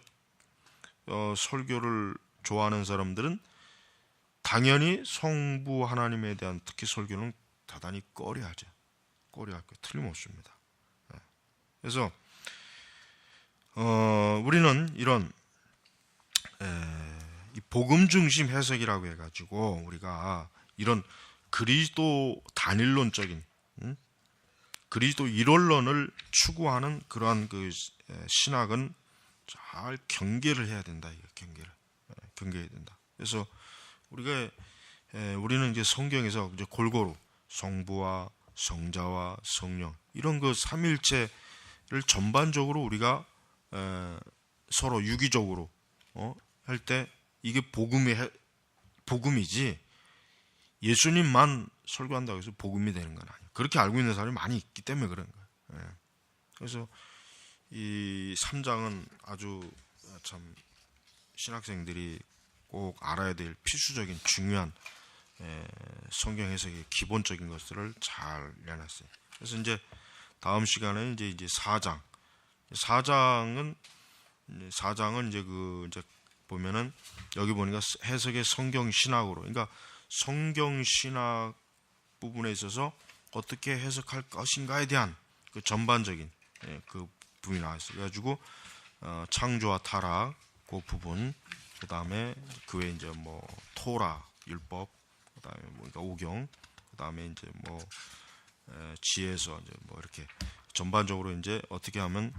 설교를 좋아하는 사람들은 당연히 성부 하나님에 대한 특히 설교는 대단히 꺼려하죠. 꺼려할 거 틀림없습니다. 그래서 우리는 이런 이 복음 중심 해석이라고 해가지고 우리가 이런 그리스도 단일론적인 그리스도 일원론을 추구하는 그러한 그 신학은 잘 경계를 해야 된다. 경계해야 된다. 그래서 우리는 이제 성경에서 이제 골고루 성부와 성자와 성령 이런 그 삼일체를 전반적으로 우리가 서로 유기적으로 할 때 이게 복음이지 예수님만 설교한다고 해서 복음이 되는 건 아니에요. 그렇게 알고 있는 사람이 많이 있기 때문에 그런 거예요. 그래서 이 3장은 아주 참 신학생들이 꼭 알아야 될 필수적인 중요한 성경 해석의 기본적인 것들을 잘 내놨어요. 그래서 이제 다음 시간에 이제 4장은 이제 보면은 여기 보니까 해석의 성경 신학으로, 그러니까 성경 신학 부분에 있어서 어떻게 해석할 것인가에 대한 그 전반적인 그 부분이 나와 있어요. 그래가지고 창조와 타락 그 부분, 그 다음에 그 외에 이제 뭐 토라 율법, 그 다음에 뭐 그러니까 오경, 그 다음에 이제 뭐 지혜서 이제 뭐 이렇게 전반적으로 이제 어떻게 하면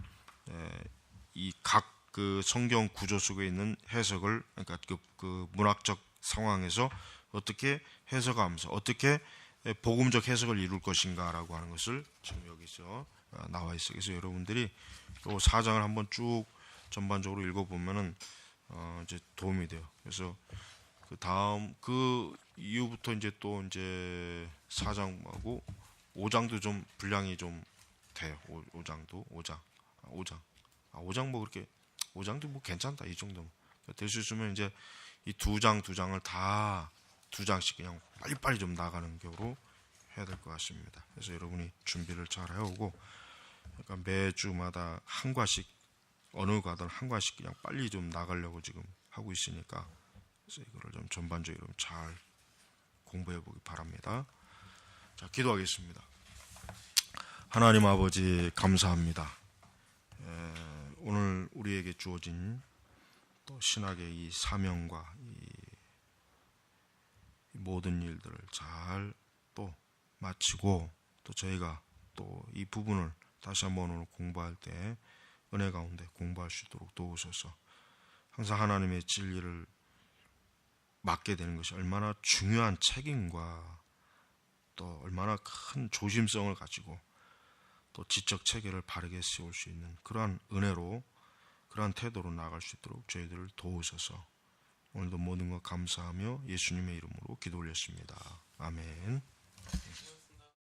이 각 그 성경 구조 속에 있는 해석을, 그러니까 그 문학적 상황에서 어떻게 해석하면서 어떻게 복음적 해석을 이룰 것인가라고 하는 것을 지금 여기서 나와 있어요. 그래서 여러분들이 또 4장을 한번 쭉 전반적으로 읽어보면은 이제 도움이 돼요. 그래서 그 다음 그 이후부터 이제 또 이제 4장하고 5장도 좀 분량이 좀 돼요. 5장 뭐 그렇게 5장도 뭐 괜찮다, 이 정도면 될 수 있으면 이제 이 두 장을 다 2장씩 그냥 빨리빨리 좀 나가는 격으로 해야 될 것 같습니다. 그래서 여러분이 준비를 잘 해오고, 약간 매주마다 한 과씩, 어느 과든 한 과씩 그냥 빨리 좀 나가려고 지금 하고 있으니까, 그래서 이거를 좀 전반적으로 잘 공부해 보기 바랍니다. 자, 기도하겠습니다. 하나님 아버지, 감사합니다. 오늘 우리에게 주어진 또 신학의 이 사명과 이 모든 일들을 잘 또 마치고, 또 저희가 또 이 부분을 다시 한번 오늘 공부할 때 은혜 가운데 공부할 수 있도록 도우소서. 항상 하나님의 진리를 맡게 되는 것이 얼마나 중요한 책임과 또 얼마나 큰 조심성을 가지고 또 지적 체계를 바르게 세울 수 있는 그러한 은혜로, 그러한 태도로 나아갈 수 있도록 저희들을 도우셔서 오늘도 모든 것 감사하며 예수님의 이름으로 기도 올렸습니다. 아멘.